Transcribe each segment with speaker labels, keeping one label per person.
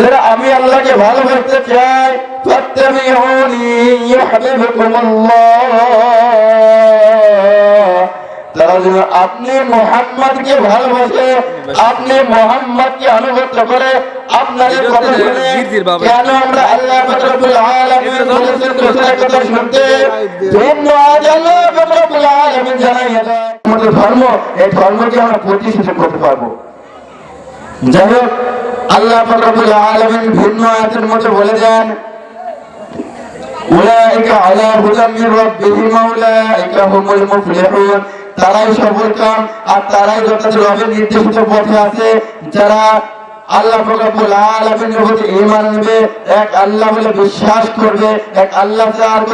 Speaker 1: যারা আমি আল্লাহকে ভালোবাসতে চাই ফাত্তাবিউনি ইউহিব্বুকুমুল্লাহ, তারা যেন আপনি মুহাম্মদকে ভালোবাসে, আপনি মুহাম্মদকে অনুগত করে, আপনাদের কথা শুনে। কেন আমরা আল্লাহ রাব্বুল আলামিন বলেছেন দোসরা কথা শুনতে ধন্যবাদ আল্লাহ রাব্বুল আলামিন জানাইয়া দেয় আমাদের ধর্ম, এই ধর্মকে আমরা প্রতিষ্ঠিত করতে পারবো। যাই হোক, আল্লাহ রাব্বুল আলামিন ভিন্ন আয়াতের মধ্যে বলে দেন উলাইকা আলা হুদাম মির রাব্বিহিম উলাইকা হুমুল মুফলিহুন, তারাই সফলকাম আর তারাই যথাযথ রবের নির্দেশিত পথে আছে, যারা আল্লাহ রাব্বুল আলামিনের প্রতি ঈমান আনবে, এক আল্লাহ বলে বিশ্বাস করবে, এক আল্লাহ ছাড়া আর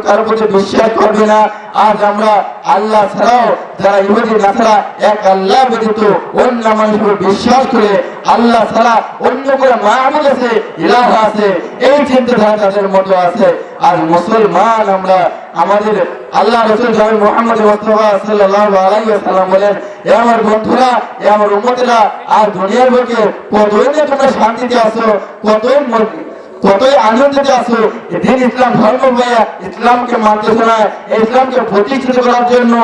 Speaker 1: কারো প্রতি বিশ্বাস করবে না। আজ আমরা আল্লাহ ছাড়াও যারা ইহুদি নাসারা এক আল্লাহ ব্যতীত অন্য মানুষের বিশ্বাস করে, আল্লাহ ছাড়া অন্য কোনো মাবুদ আছে, ইলাহ আছে, এই চিন্তাধারা তাদের মধ্যে আছে। আর মুসলমান আমরা, আমাদের আল্লাহ রাসূল জনাব মুহাম্মদ মুস্তাফা সাল্লাল্লাহু আলাইহি ওয়াসাল্লাম বলেন, এ আমার বন্ধুরা, এ আমার উম্মতেরা, আর দুনিয়ার বুকে কতই না তোমরা শান্তিতে আছো, কতই আনন্দিতে আছো, দিন ইসলাম ধর্ম ভাইয়া ইসলামকে মানতেছো না। ইসলামকে প্রতিষ্ঠিত করার জন্য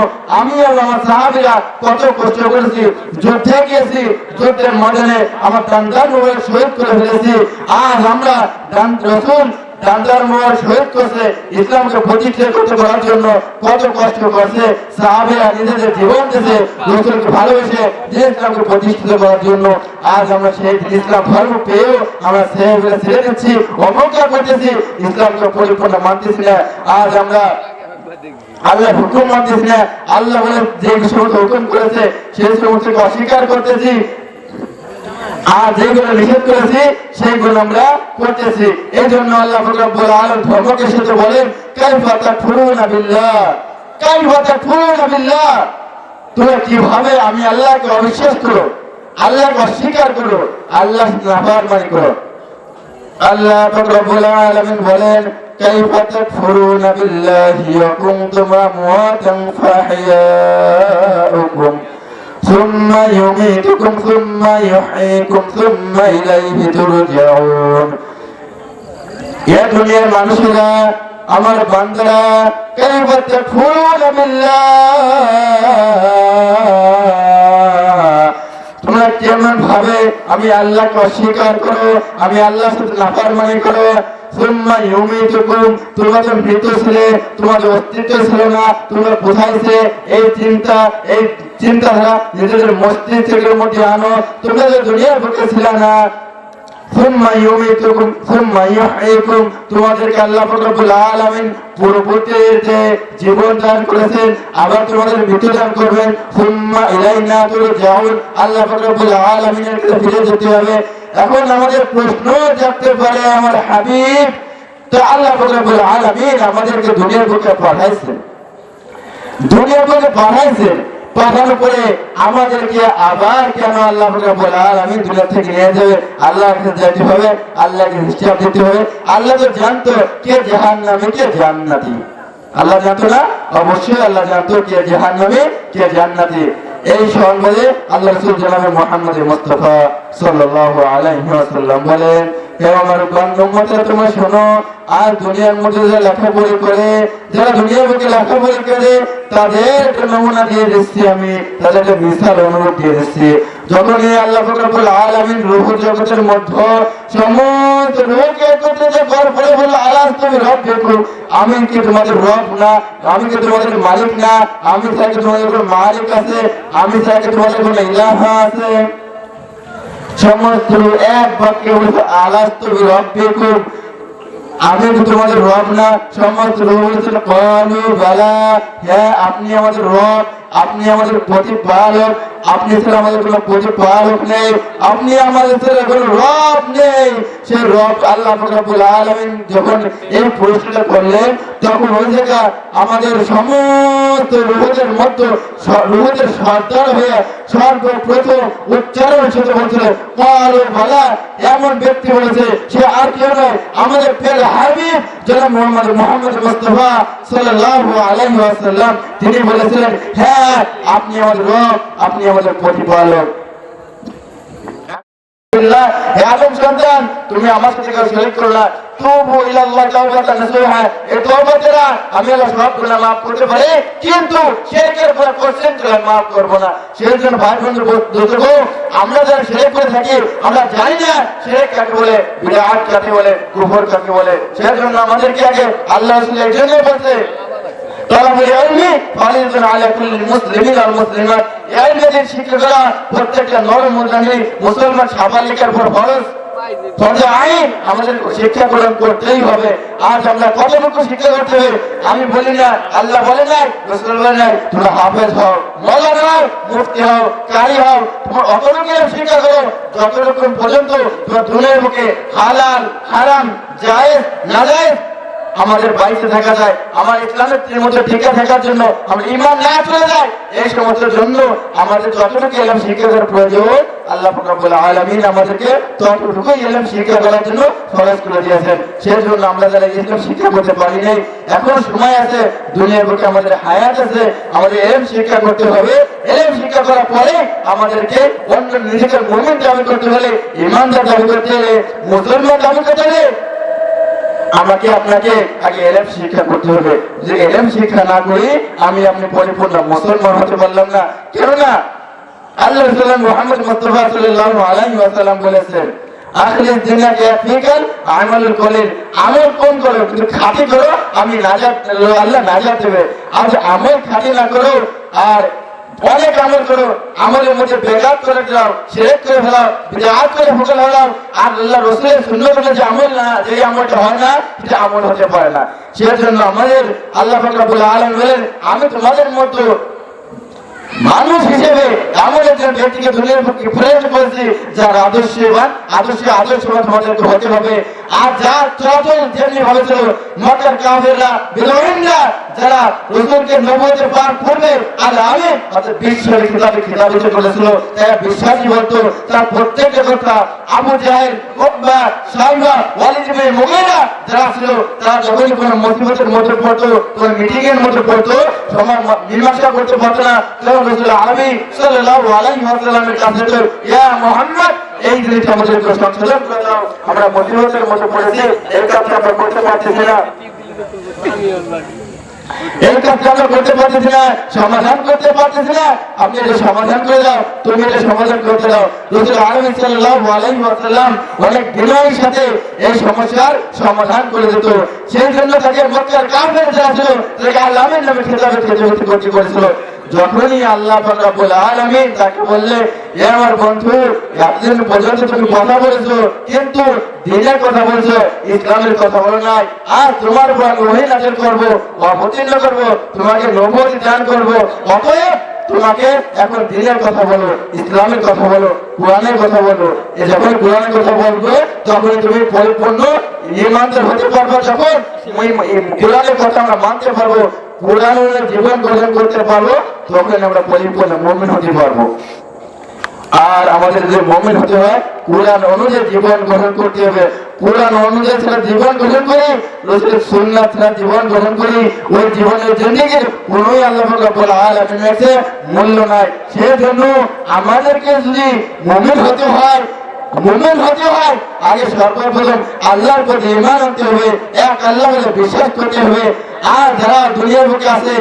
Speaker 1: আমি আর আমার সাহাবীরা কত কষ্ট করেছি, যুদ্ধে গিয়েছি, যুদ্ধের ময়দানে আমার দান্দার মোবাইল শহীদ করে ফেলেছি। আজ আমরা রাসূল দান্দার মোবাইল শহীদ করছে, ইসলামকে প্রতিষ্ঠিত করতে করার জন্য কত কষ্ট করছে, সাহাবীরা নিজেদের জীবন দিয়েছে রাসূলকে ভালোবেসে ইসলামকে প্রতিষ্ঠিত করার জন্য। আজ আমরা সেই ইসলাম ধর্ম পেয়েও আমরা সেগুলো ছেড়ে দিচ্ছি, অবজ্ঞা করতেছি, ইসলামকে পরিপূর্ণ মানতেছি না। আজ আমরা আল্লাহ হুকুম মানতেছি না, আল্লাহ বলে যে সমস্ত হুকুম করেছে সেই সমস্তকে অস্বীকার করতেছি, আর যেগুলো নিষেধ করেছি সেইগুলো আমরা করতেছি। এই জন্য আল্লাহ রাব্বুল আলামিন ধর্মকে সাথে বলেন কাইফা তাকফুরুনা বিল্লাহ, কাইফা তাকফুরুনা বিল্লাহ, তোমরা কিভাবে আমি আল্লাহকে অবিশ্বাস করো, আল্লাহকে অস্বীকার করো, আল্লাহ নাফরমানি করো। আল্লাহ রাব্বুল আলামিন বলেন কাইফা তাকফুরুনা বিল্লাহি ওয়া কুনতুম আমওয়াতান ফাহিয়াউকুম সুম্মা ইউমীতুকুম সুম্মা ইউহয়ীকুম সুম্মা ইলাইহি তুরজাউন। এ দুনিয়ার মানুষেরা, আমার বান্দারা, কাইফা তাকফুরুনা বিল্লাহ, তোমরা কেমন ভাবে আমি আল্লাহকে অস্বীকার করো, আমি আল্লাহর সাথে নাফরমানি করো। সুম্মা ইউমীতুকুম, তোমরা তো মৃত ছিলে, তোমাদের অস্তিত্ব ছিল না, তোমরা কোথায়ছে এই চিন্তাধারা নিজেদের মস্তিষ্কের মধ্যে আনো, তোমরা তো দুনিয়ার বুকে ছিল না। সুম্মা ইউমীতুকুম সুম্মা ইউহয়ীকুম, তোমাদেরকে আল্লাহ রাব্বুল আলামিন পূর্ববর্তীতে জীবন দান করেছেন, আবার তোমাদের মৃত্যু দান করবেন। সুম্মা ইলাইনা তুরজাউন, আল্লাহ রাব্বুল আলামিনের কাছে ফিরে যেতে হবে। এখন আমাদের প্রশ্ন জাগতে পারে, আমার হাবিব তো আল্লাহ রাব্বুল আলামিন আমাদেরকে দুনিয়ার বুকে পাঠাইছেন, দুনিয়ার বুকে পাঠাইছেন, পাঠানোর পরে আমাদেরকে আবার কেন আল্লাহ রাব্বুল আলামিন দুনিয়া থেকে নিয়ে যাবে, আল্লাহর কাছে যেতে হবে, আল্লাহকে হিসাব দিতে হবে। আল্লাহ তো জানতো কে জাহান্নামী কে জান্নাতি, আল্লাহ জানতো না? অবশ্যই আল্লাহ জানতো কে জাহান্নামী কে জান্নাতি। এই সম্বন্ধে আল্লাহ রাসূল জনাব মুহাম্মদ মুস্তাফা সাল্লাল্লাহু আলাইহি ওয়াসাল্লাম বলেন, হে আমার উম্মতেরা তোমরা শোনো, আর দুনিয়ার মধ্যে যারা লেখাপড়া করে, যারা দুনিয়ার বুকে লেখাপড়া করে, তাদের নমুনা দিয়ে দিচ্ছি আমি, তাদেরকে মিসাল অনুরূপ দিয়ে দিচ্ছি। যখন এই আল্লাহ রাব্বুল আলামিন রূহ জগতের মধ্যে সমস্ত রূহকে একত্রিত করার পরে বলল আলাস্তু বিরাব্বিকুম, আমি কি তোমাদের রব না, আমি কি তোমাদের মালিক না, আমি ছাড়া কি তোমাদের কোনো মালিক আছে, আমি ছাড়া কি তোমাদের কোনো ইলাহ আছে? সমস্ত এক বাক্যে বলেছে আলাস্তু বিরাব্বিকুম, আমি কি তোমাদের রব না? সমস্ত রব বলেছিল ক্বালু বালা, হ্যাঁ আপনি আমাদের রব, আপনি আমাদের প্রতিপালক, আপনি ছাড়া আমাদের কোনো প্রতিপালক নেই, আপনি আমাদের ছাড়া কোনো রব নেই। সেই রব আল্লাহ রাব্বুল আলামিন যখন এই প্রশ্নটা করলেন, তখন ওই জায়গা আমাদের সমস্ত রূহের মধ্যে রূহের সর্দার হয়ে সর্বপ্রথম উচ্চারণ সাথে বলছিল ক্বালু বালা, এমন ব্যক্তি বলেছে সে আর কেউ নয়, আমাদের প্রিয় হাবিব জনাব মুহাম্মদ মুস্তাফা সাল্লাল্লাহু আলাইহি ওয়াসাল্লাম। তিনি বলেছিলেন হ্যাঁ আপনি আমাদের রব, আপনি আমাদের প্রতিপালক। হে আদম সন্তান, তুমি আমার সাথে কেউ শরীক করো না। তুবু ইলাল্লাহি তাওবাতান নাসুহা, এই তওবা দ্বারা আমি আল্লাহ সব গুনাহ maaf করতে পারি, কিন্তু শিরকের পর % আমি maaf করব না। সেই জন্য ভাই বন্ধু বুঝবো, আমরা যারা শিরক করে থাকি আমরা জানি না শিরক কাকে বলে, বিদআত কাকে বলে, কুফর কাকে বলে। সেই জন্য আমাদেরকে আগে আল্লাহ রাসূল এই জন্য বলছে তালাবুল ইলমি ফারিদাতুন আলা কুল্লি মুসলিমিন ওয়াল মুসলিমাত, ইলমের শিক্ষা করা প্রত্যেকটা নর মুসলমান সাবালিকার উপর ফরজ। ফরজে আইন আমাদের শিক্ষা গ্রহণ করতেই হবে। আজ আমরা কতটুকু শিক্ষা করতে হবে আমি বলি না, আল্লাহ বলে নাই, রাসূল বলে নাই তোমরা হাফেজ হও, মাওলানা হও, মুফতি হও, কারি হও, তোমরা অতটুকু শিক্ষা করো যতটুকু পর্যন্ত তোমার দুনিয়ার বুকে হালাল হারাম জায়েজ নাজায়েজ আমাদের বাড়িতে থাকা যায়, আমার ইসলামের মধ্যে টিকে থাকার জন্য, আমার ঈমান না চলে যায়, এই সমস্ত জন্য আমাদের যতটুকু ইলম শিক্ষা করার প্রয়োজন আল্লাহ পাক রব্বুল আলামিন আমাদেরকে ততটুকু ইলম শিক্ষা করার জন্য ফরজ করে দিয়েছেন। সেই জন্য আমরা যারা ইসলাম শিক্ষা করতে পারি নাই, এখন সময় আছে, দুনিয়ার বুকে আমাদের হায়াত আছে, আমাদের ইলম শিক্ষা করতে হবে। ইলম শিক্ষা করার পরে আমাদেরকে অন্য নিজেকে মুমিন দাবি করতে হলে, ঈমানদার দাবি করতে হলে, মুসলমান দাবি করতে হলে আমাকে আপনাকে আগে ইলম শিক্ষা করতে হবে। যে ইলম শিক্ষা না করি আমি আপনি পরিপূর্ণ মুসলমান হতে পারলাম না। কেননা আল্লাহ রাসূল মুহাম্মদ মুস্তাফা সাল্লাল্লাহু আলাইহি ওয়াসাল্লাম বলেছেন, আখলিস দিনাকে ইয়াফিকাল আমালুল কলিল, আমল কম করো কিন্তু খাঁটি করো, আমি নাজাত, আল্লাহ নাজাত দেবে। আজ আমল খাঁটি না করো আর অনেক আমল করো, আমলের মধ্যে বেদাত করে যাও, শিরক করে ফেলাও, বিদআত করে ফেলাও, আর আল্লাহ রাসূলের সুন্নাত যে আমল না, যে আমলটা হয় না সেটা আমল হতে পারে না। সেই জন্য আমাদের আল্লাহ পাক রব্বুল আলামিন বলেন, আমি তোমাদের মতো মানুষ হিসেবে এমন একজন ব্যক্তিকে দুনিয়ার বুকে প্রেরণ করেছি যার আদর্শবান তোমাদেরকে হতে হবে। আর যার চলাচল যেমনি ভাবে ছিল মক্কার কাফেররা বিদঈনরা যারা রাসূলকে নবুয়তের পার করবে আর আমি অর্থাৎ বিশ্বের খিতাবে করেছিল, তারা বিশ্বাসী হতো। তার প্রত্যেকটা কথা আবু জাহেল, উতবা, সাইবা, ওয়ালিদ ইবনে মুগীরা যারা ছিল, তারা যখন কোনো মুসিবতের মধ্যে পড়তো, কোনো মিটিং এর মধ্যে পড়তো, সময় মীমাংসা করতে পারতো না, তখন রাসূল আরবি সাল্লাল্লাহু আলাইহি ওয়াসাল্লামের কাছে তো, ইয়া মুহাম্মদ এই জিনিসটা আমাদেরকে সংশোধন করে দাও, আমরা মুসিবতের মধ্যে পড়েছি, এই কাজটা আমরা করতে পারতেছি না, এই কাজটা আমরা করতে পারতেছি না, সমাধান করতে পারতেছি না, আপনি এটা সমাধান করে দাও, তুমি এটা সমাধান করতে দাও। রাসূল আরবি সাল্লাল্লাহু আলাইহি ওয়াসাল্লাম অনেক বিনয়ের সাথে এই সমস্যার সমাধান করে দিত। সেই জন্য তাকে মক্কার কাফের যারা ছিল তাকে আল্লাহর নামে খেতাবে করেছিল। যখনই আল্লাহ পাক রব্বুল আলামিন তাকে বললে, এ আমার বন্ধু, এতদিন পর্যন্ত তুমি কথা বলেছো কিন্তু দ্বীনের কথা বলছো, ইসলামের কথা বলো নাই, আর তোমার উপর আমি ওহী নাযিল করব, অবতীর্ণ করব, তোমাকে নবুয়ত দান করব, অতএব তোমাকে এখন দ্বীনের কথা বলো, ইসলামের কথা বলো, কোরআনের কথা বলো। যখন কোরআনের কথা বলবো তখন তুমি পরিপূর্ণ ঈমানদার হতে পারবে। যখন কোরআনের কথা আমরা মানতে পারবো, কোরআন অনুযায়ী জীবন গঠন করতে পারবো, তখন আমরা পরিপূর্ণ মুমিন হতে পারবো। আর আমাদের যে মুমিন হতে হয় কোরআন অনুযায়ী জীবন গঠন করতে হবে। কোরআন অনুযায়ী ছাড়া জীবন গঠন করি, রাসূলের সুন্নাত ছাড়া জীবন গঠন করি, ওই জীবনের জিন্দেগির কোনোই আল্লাহ পাক রব্বুল আলামিনের কাছে মূল্য নাই। সেই জন্য আমাদেরকে যদি মুমিন হতে হয় আগে সর্বপ্রথম আল্লাহর প্রতি ঈমান আনতে হবে, এক আল্লাহ বলে বিশ্বাস করতে হবে। আর যারা দুনিয়ার বুকে আছে,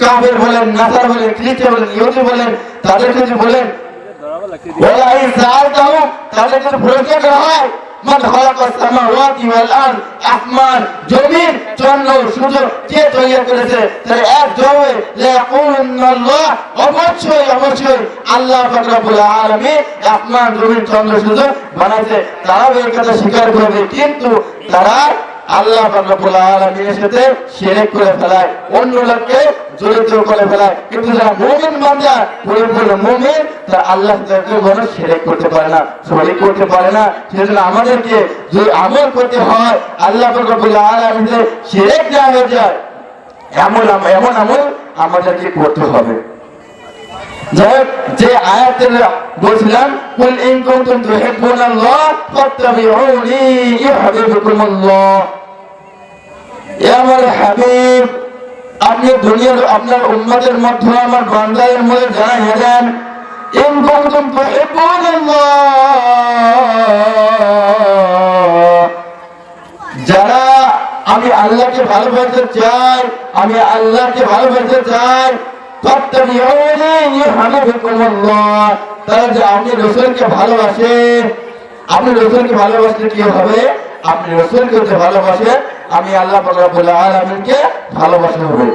Speaker 1: কাফের বলেন, নাসারা বলেন, খ্রিস্টান বলেন, ইহুদি বলেন, তাদের কিছু বলেন ওলা ইসরাল দাও, তাদের কিছু প্রশ্ন করা হয়, মান খালাকাস সামাওয়াতি ওয়াল আরদ, আসমান জমিন চন্দ্র সূর্য কে তৈরি করেছে? তাহলে এক জবাবে লা ইয়াকুলুনাল্লাহ, অবশ্যই আল্লাহ পাক রব্বুল আলামিন আসমান জমিন চন্দ্র সূর্য বানাইছে। তারা এই কথা স্বীকার করবে, কিন্তু তারা আল্লাহ পাক রব্বুল আলামিনের সাথে শিরক করে ফেলায়, অন্য লোককে জড়িত করে ফেলায়। কিন্তু যারা মুমিন বান্দা, পরিপূর্ণ মুমিন, তারা আল্লাহর সাথে কখনো শিরক করতে পারে না, শরীক করতে পারে না। সেজন্য আমাদেরকে যে আমল করতে হয় আল্লাহ পাক রব্বুল আলামিনের শিরক না হয়ে যায় এমন আমল আমাদেরকে করতে হবে। যে আয়াতের বলছিলাম, কুল ইন কুনতুম তুহিব্বুনাল্লাহ ফাত্তাবিউনি ইউহিব্বুকুমুল্লাহ, এ আমার হাবিব, আপনি দুনিয়ার আপনার উম্মতের মধ্যে আমার বান্দাদের মধ্যে জানাই দেন, ইন কুনতুম তুহিব্বুনাল্লাহ, আমি আল্লাহকে ভালোবাসতে চাই, আমি আল্লাহকে ভালোবাসতে চাই, ফাত্তাবিউনি ইউহবিবকুমুল্লাহ। তাহলে যে আপনি রাসূলকে ভালোবাসেন, আপনি রাসূলকে ভালোবাসলে কি হবে? আপনি রাসূলকে যদি ভালোবাসেন, আমি আল্লাহ পাক রব্বুল আলামিনকে ভালোবাসা হবে।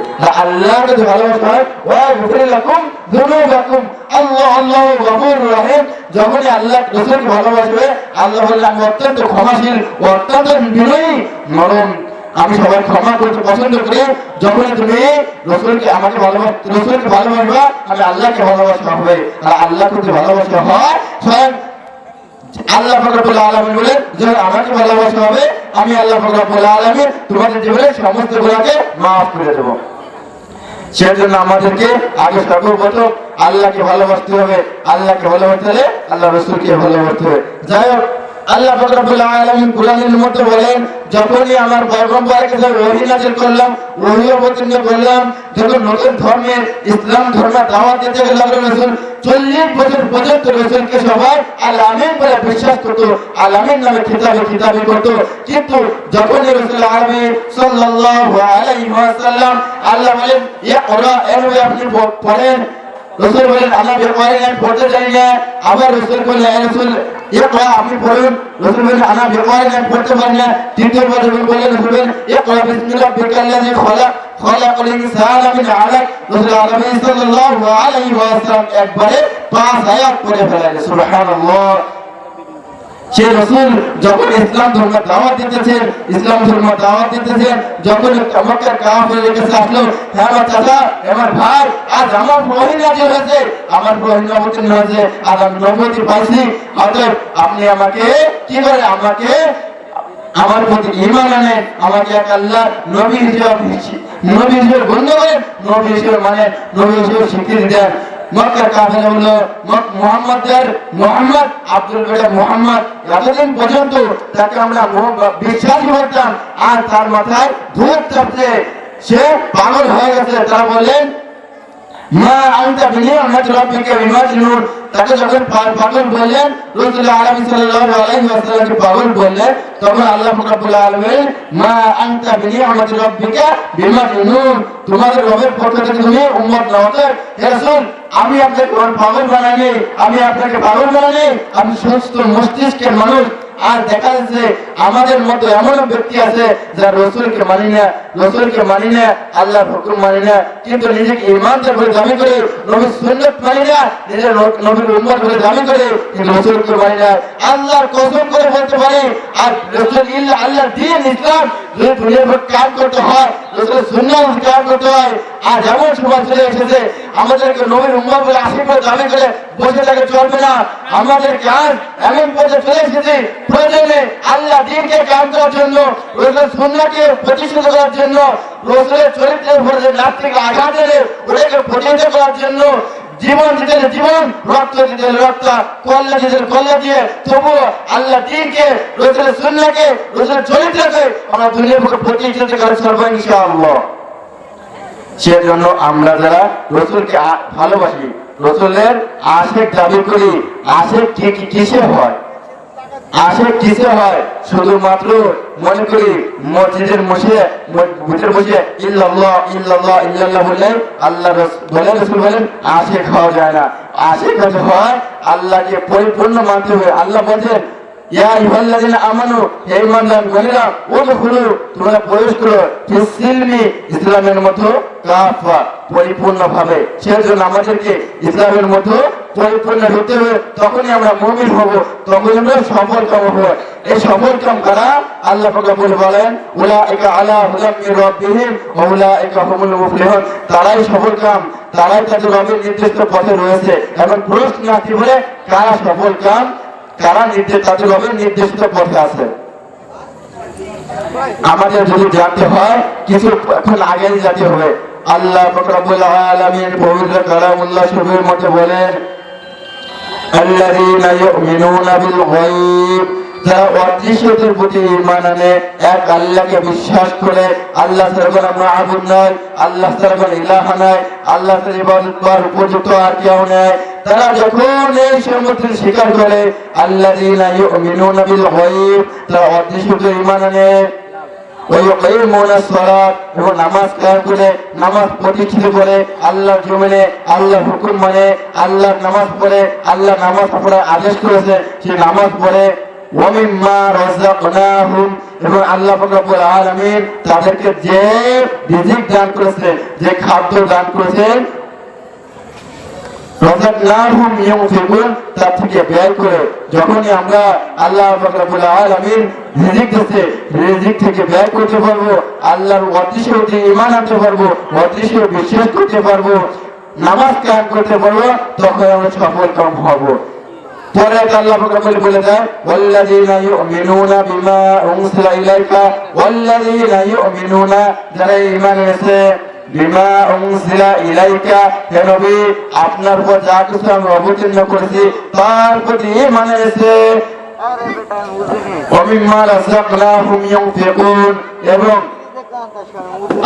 Speaker 1: আল্লাহকে যদি ভালোবাসা হয়, ওয়া ইয়াগফির লাকুম যুনুবাকুম, আল্লাহ আল্লাহু গফুরুর রহিম। যখনই আল্লাহ রাসূলকে ভালোবাসবে, আল্লাহ বললেন আমি অত্যন্ত ক্ষমাশীল, অত্যন্ত বিনয়ী, নরম, আমি সবাই ক্ষমা করতে পছন্দ করি। যখন তুমি রাসূলকে আমাকে ভালোবাসবে, রাসূলকে ভালোবাসবা, আমি আল্লাহকে ভালোবাসা হবে। আর আল্লাহকে যদি ভালোবাসা হয়, স্বয়ং আল্লাহ পাক রব্বুল আলামিন বলেন যখন আমাকে ভালোবাসা হবে, আমি আল্লাহ পাক রব্বুল আলামিন তোমাদের জীবনের সমস্ত গুনাহকে মাফ করে দেব। সেজন্য আমাদেরকে আগে সর্বপ্রথম আল্লাহকে ভালোবাসতে হবে। আল্লাহকে ভালোবাসতে হলে আল্লাহ রাসূলকে ভালোবাসতে হবে। যাই হোক, আল্লাহ পাক রব্বুল আলামিন কোরআনের মধ্যে বলেন, যখনই আমার পয়গম্বরের কাছে ওহী নাযিল করলাম, ওহী অবতীর্ণ করলাম, যখন নতুন ধর্মের ইসলাম ধর্মে দাওয়াত দিতে গেলাম, রাসূল 40 বছর পর্যন্ত রাসূলকে সবাই আল আমিন বলে বিশ্বাস করত, আল আমিন নামে খিতাবি করত। কিন্তু যখনই রাসূল আরবি সাল্লাল্লাহু আলাইহি ওয়াসাল্লাম আল্লাহ বলেন ইকরা, এর আপনি পড়েন, রাসূল বলেন আল্লাহ বের আমি পড়তে জানি না। আবার রাসূল বলেন ইয়া রাসূল ইকরা, আপনি পড়ুন। রাসূল বলেন আনা বের আমি পড়তে পারি না। তৃতীয়বার রাসূল বলেন ইকরা বিসমি রাব্বিকাল্লাযী খালাক, খালাকাল ইনসানা মিন আলাক। রাসূল আরবি সাল্লাল্লাহু আলাইহি ওয়াসাল্লাম একবারে 5 আয়াত পড়ে ফেলেন। সুবহানাল্লাহ। সে রাসূল যখন ইসলাম ধর্ম দাওয়াত দিতেছেন, ইসলাম ধর্ম দাওয়াত দিতেছেন, যখন মক্কার কাফেরদের কাছে আসলো, হ্যাঁ আমার চাচা, আমার ভাই, আজ আমার ওহী নাযিল হয়েছে, আমার ওহী অবতীর্ণ হয়েছে, আজ আমি নবুয়ত পাইছি, অতএব আপনি আমাকে কি করে, আমাকে আমার প্রতি ঈমান আনেন, আমাকে এক আল্লাহ নবী হিসেবে গণ্য করেন, নবী হিসেবে মানেন, নবী হিসেবে স্বীকৃতি দেন। মক্কার কাফেররা বলল মুহাম্মদ আব্দুল কাদের মুহাম্মদ, এতদিন পর্যন্ত তাকে আমরা বিশ্বাসী করতাম, আর তার মাথায় ভূত চাপছে, সে পাগল হয়ে গেছে। তারা বললেন মা আনতা বিনিয়ামাতি রাব্বিকা বিমাজনুন। তাকে যখন পাগল বললেন, রাসূল আরবি সাল্লাল্লাহু আলাইহি ওয়াসাল্লামকে পাগল বললেন, তখন আল্লাহ রাব্বুল আলামিন মা আনতা বিনিয়ামাতি রাব্বিকা বিমাজনুন, তোমাদের রবের পক্ষ থেকে তুমি উম্মত নও। হে রাসূল, আমি আপনাকে পাগল বানাইনি, আমি আপনাকে পাগল বানাইনি, আপনি সুস্থ মস্তিষ্কের মানুষ। আর দেখা যাচ্ছে আমাদের মতো এমন ব্যক্তি আছে যারা রাসূলকে মানি না, রাসূলকে মানি না, আল্লাহর হুকুম মানি না, কিন্তু নিজেকে ইমানদার বলে দাবি করে, নবীর সুন্নাত মানি না, নিজের নবীর উম্মত বলে দাবি করে, কিন্তু রাসূলকে মানি না। আল্লাহর কসম করে বলতে পারি, আর রাসূল ইল্লা আল্লাহর দ্বীন ইসলাম যদি দুনিয়ার উপর কাজ করতে হয়, রাসূলের সুন্নাত কাজ করতে হয়। আর এমন সময় চলে এসেছে আমাদেরকে নবীর উম্মত বলে আশীর্বাদ দাবি করে বসে থাকে চলবে না। আমাদের কাজ এমন পর্যায়ে চলে এসেছে, প্রয়োজনে আল্লাহ দ্বীনকে কাজ করার জন্য, রাসূলের সুন্নাহকে প্রতিষ্ঠিত করার জন্য, রাসূলের চরিত্রের উপর যে নাস্তিক আঘাত এনে ওটাকে প্রতিষ্ঠিত করার জন্য জীবন দিতে জীবন, রক্ত দিতে রক্ত, কল্লা দিতে কল্লা দিয়ে, তবুও আল্লাহ দ্বীনকে, রাসূলের সুন্নাহকে, রাসূলের চরিত্রকে আমরা দুনিয়ার বুকে প্রতিষ্ঠিত করে ছাড়ব ইনশাআল্লাহ। সেজন্য আমরা যারা রাসূলকে ভালোবাসি, রাসূলের আশিক দাবি করি, আশিক কিসে হয়? আশিক কিসে হয়? শুধুমাত্র মনে করি মসজিদের বসে ইল্লাল্লাহ ইল্লাল্লাহ ইল্লাল্লাহ বলে আল্লাহ বলেন, রাসূল বলেন আশিক হওয়া যায় না। আশিক হতে হয় আল্লাহকে পরিপূর্ণ মানতে হবে। আল্লাহ বলেন ইয়া আইয়ুহাল্লাযিনা আমানু, হে ঈমানদারগণেরা, উদখুলু, তোমরা প্রবেশ করো, ফিস-সিলমি, ইসলামের মধ্যে কাফা, পরিপূর্ণভাবে। সেজন্য আমাদেরকে ইসলামের মধ্যে পরিপূর্ণ হতে হবে, তখনই আমরা মুমিন হব, তখনই আমরা সফলকাম হব। এই সফলকাম কারা? আল্লাহ পাক বলেন উলাইকা আলা হুদাম মির রাব্বিহিম ওয়া উলাইকা হুমুল মুফলিহুন, তারাই সফলকাম, তারাই তাদের রবের নির্দিষ্ট পথে রয়েছে। এখন প্রশ্ন আসছে বলে কারা সফলকাম, কারা তাদের রবের নির্দিষ্ট পথে আছে? আমাদের যদি জানতে হয় কিছু এখন আগে যেতে হবে। আল্লাহ পাক রব্বুল আলামিন পবিত্র কালামুল্লাহ শরীফের মধ্যে বলেন আল্লাযীনা ইউমিনুনা বিল গায়ব, যারা অদৃশ্যের প্রতি ঈমান আনে, এক আল্লাহকে বিশ্বাস করে, আল্লাহ ছাড়া কোনো মাবুদ নাই, আল্লাহ ছাড়া কোনো ইলাহ নাই, আল্লাহ ছাড়া ইবাদত করার উপযুক্ত আর কেউ নেই, তারা যখন এই সম্মতির স্বীকার করে, আল্লাযীনা ইউমিনুনা বিল গায়ব, তারা অদৃশ্যে ঈমান আনে, এবং নামাজ কায়েম করে নামাজ প্রতিষ্ঠিত করে আল্লাহর জমিনে আল্লাহর হুকুম মানে আল্লাহর নামাজ পড়ে আল্লাহ নামাজ পড়ার আদেশ করেছে সেই নামাজ পড়ে ওয়ামিম্মা রাযাকনাহুম এবং আল্লাহ পাক রব্বুল আলামিন তাদেরকে যে রিজিক দান করেছেন যে খাদ্য দান করেছেন রাযাকনাহুম ইউনফিকুন তার থেকে ব্যয় করে যখনই আমরা আল্লাহ পাক রব্বুল আলামিন রিজিক দিয়েছে রিজিক থেকে ব্যয় করতে পারবো আল্লাহর অদৃশ্যে ঈমান আনতে পারবো অদৃশ্যে বিশ্বাস করতে পারবো নামাজ কায়েম করতে পারবো তখন আমরা সফলকাম হব। পরে আল্লাহ পাক বলে দেয় ওয়াল্লাযীনা ইউমিনুনা বিমা উনজিলা ইলাইকা ওয়াল্লাযীনা ইউমিনুনা যারা ঈমান এনেছে বিমা উনজিলা ইলাইকা হে নবী আপনার উপর যা কিছু আমি অবতীর্ণ করেছি তার প্রতি ঈমান এনেছে ওয়ামিম্মা রাযাকনাহুম ইউনফিকুন এবং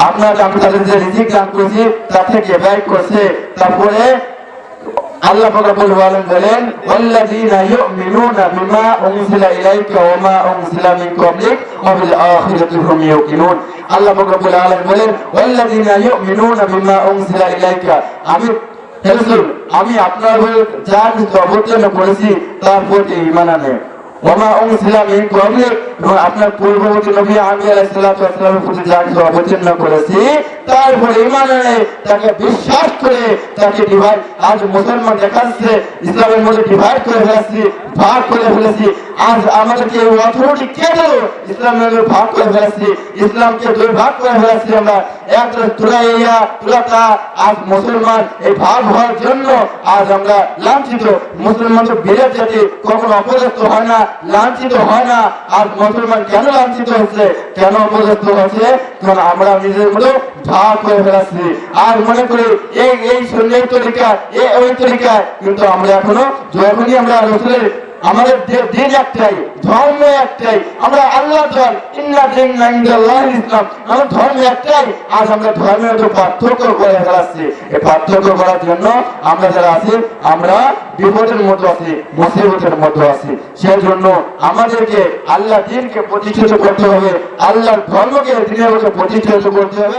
Speaker 1: আপনার আমি তাদের যে রিজিক দান করেছি তা থেকে ব্যয় করছে। তারপরে আল্লাহ পাক রব্বুল আলামিন বলেন ওয়াল্লাযীনা ইউমিনুনা বিমা উনজিলা ইলাইকা ওয়া মা উনজিলা মিন ক্বাবলিক ওয়া বিল আখিরাতি হুম ইউকিনুন। আল্লাহ পাক রব্বুল আলামিন বলেন ওয়াল্লাযীনা ইউমিনুনা বিমা উনজিলা ইলাইকা আমি আপনার যা কিছু অবতীর্ণ করেছি তার প্রতি ঈমান আনে ওয়া মা উনজিলা মিন ক্বাবলিক এবং আপনার পূর্ববর্তী নবী আমির আলাইহিস সালাতু ওয়াস সালামের প্রতি যা কিছু অবতীর্ণ করেছি তার উপর ঈমান আনে তাকে বিশ্বাস করে তাকে ডিভাইড আজ মুসলমান দেখাচ্ছে ইসলামের মধ্যে ডিভাইড করে ফেলেছি ভাগ করে ফেলেছি আজ আমাদেরকে অথরিটি কে দিল ইসলামের ভাগ করে ফেলেছি ইসলামকে দুই ভাগ করে ফেলেছি আমরা একটা তুরাইয়া তুরাতা আজ মুসলমান এই ভাগ হওয়ার জন্য আজ আমরা লাঞ্ছিত মুসলমান তো বিরাট জাতি কখনো অপদস্থ হয় না লাঞ্ছিত হয় না আর মুসলমান কেন লাঞ্ছিত হচ্ছে কেন অপদস্থ হচ্ছে কারণ আমরা নিজের মধ্যে ভাগ করে ফেলেছি আর মনে করি এই সুন্নাহ তরিকা ওই তরিকা কিন্তু আমরা এখনো যখনই আমরা রাসূলের আমাদের দিন একটাই ধর্ম একটাই আমরা আল্লাহ ধর্ম ইন্না দীনা ইনদাল্লাহিল ইসলাম আমরা ধর্ম একটাই আজ আমরা ধর্মের মধ্যে পার্থক্য করে ফেলাচ্ছি এই পার্থক্য করার জন্য আমরা যারা আছি আমরা বিপদের মধ্যে আছি মুসিবতের মধ্যে আছি সেই জন্য আমাদেরকে আল্লাহ দ্বীনকে প্রতিষ্ঠিত করতে হবে আল্লাহর ধর্মকে দিনের মধ্যে প্রতিষ্ঠিত করতে হবে।